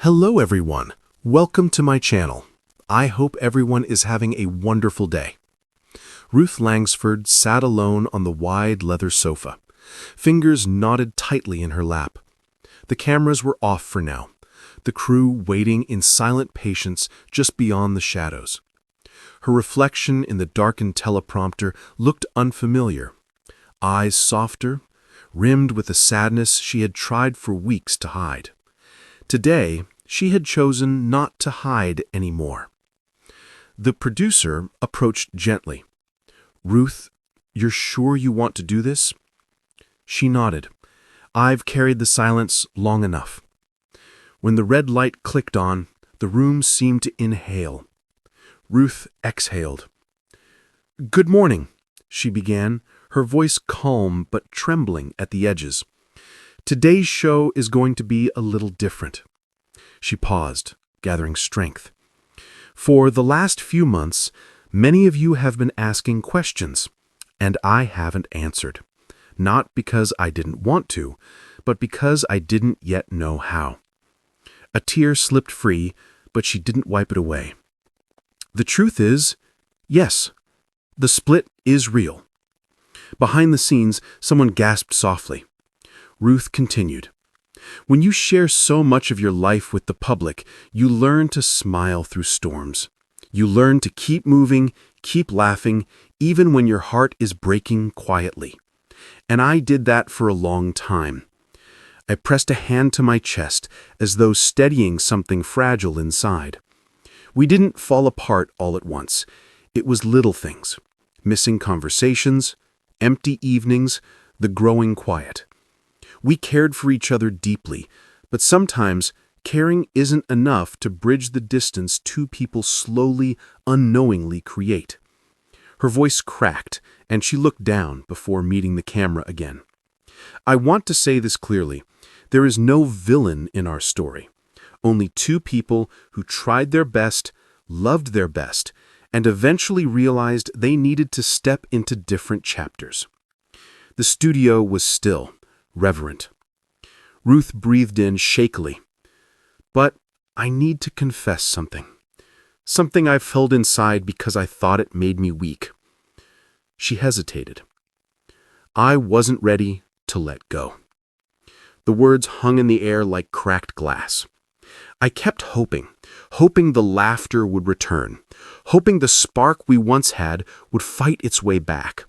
Hello everyone, welcome to my channel. I hope everyone is having a wonderful day. Ruth Langsford sat alone on the wide leather sofa, fingers knotted tightly in her lap. The cameras were off for now, the crew waiting in silent patience just beyond the shadows. Her reflection in the darkened teleprompter looked unfamiliar, eyes softer, rimmed with a sadness she had tried for weeks to hide. Today, she had chosen not to hide anymore. The producer approached gently. "Ruth, you're sure you want to do this?" She nodded. "I've carried the silence long enough." When the red light clicked on, the room seemed to inhale. Ruth exhaled. "Good morning," she began, her voice calm but trembling at the edges. "Today's show is going to be a little different." She paused, gathering strength. "For the last few months, many of you have been asking questions, and I haven't answered. Not because I didn't want to, but because I didn't yet know how." A tear slipped free, but she didn't wipe it away. "The truth is, yes, the split is real." Behind the scenes, someone gasped softly. Ruth continued. "When you share so much of your life with the public, you learn to smile through storms. You learn to keep moving, keep laughing, even when your heart is breaking quietly. And I did that for a long time." I pressed a hand to my chest, as though steadying something fragile inside. "We didn't fall apart all at once. It was little things. Missing conversations, empty evenings, the growing quiet. We cared for each other deeply, but sometimes caring isn't enough to bridge the distance two people slowly, unknowingly create." Her voice cracked, and she looked down before meeting the camera again. "I want to say this clearly. There is no villain in our story. Only two people who tried their best, loved their best, and eventually realized they needed to step into different chapters." The studio was still, reverent. Ruth breathed in shakily. "But I need to confess something. Something I've held inside because I thought it made me weak." She hesitated. "I wasn't ready to let go." The words hung in the air like cracked glass. "I kept hoping the laughter would return, hoping the spark we once had would fight its way back,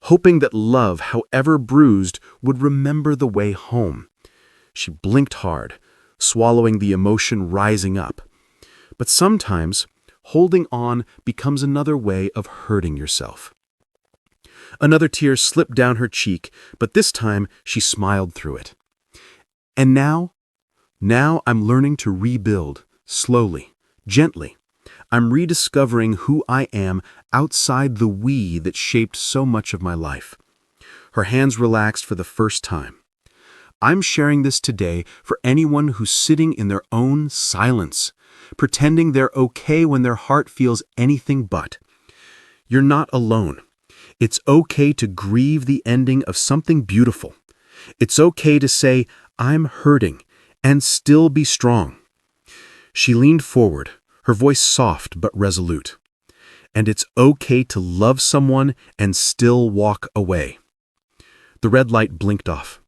hoping that love, however bruised, would remember the way home." She blinked hard, swallowing the emotion rising up. But sometimes, holding on becomes another way of hurting yourself. Another tear slipped down her cheek, but this time she smiled through it. "And now I'm learning to rebuild, slowly, gently. I'm rediscovering who I am outside the we that shaped so much of my life." Her hands relaxed for the first time. "I'm sharing this today for anyone who's sitting in their own silence, pretending they're okay when their heart feels anything but. You're not alone. It's okay to grieve the ending of something beautiful. It's okay to say, 'I'm hurting,' and still be strong." She leaned forward, her voice soft but resolute. "And it's okay to love someone and still walk away." The red light blinked off.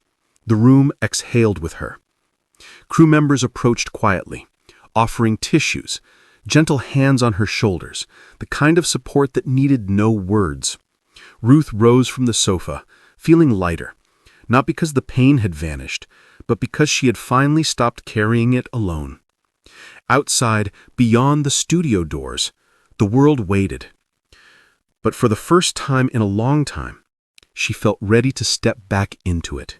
The room exhaled with her. Crew members approached quietly, offering tissues, gentle hands on her shoulders, the kind of support that needed no words. Ruth rose from the sofa, feeling lighter, not because the pain had vanished, but because she had finally stopped carrying it alone. Outside, beyond the studio doors, the world waited. But for the first time in a long time, she felt ready to step back into it,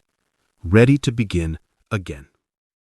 ready to begin again.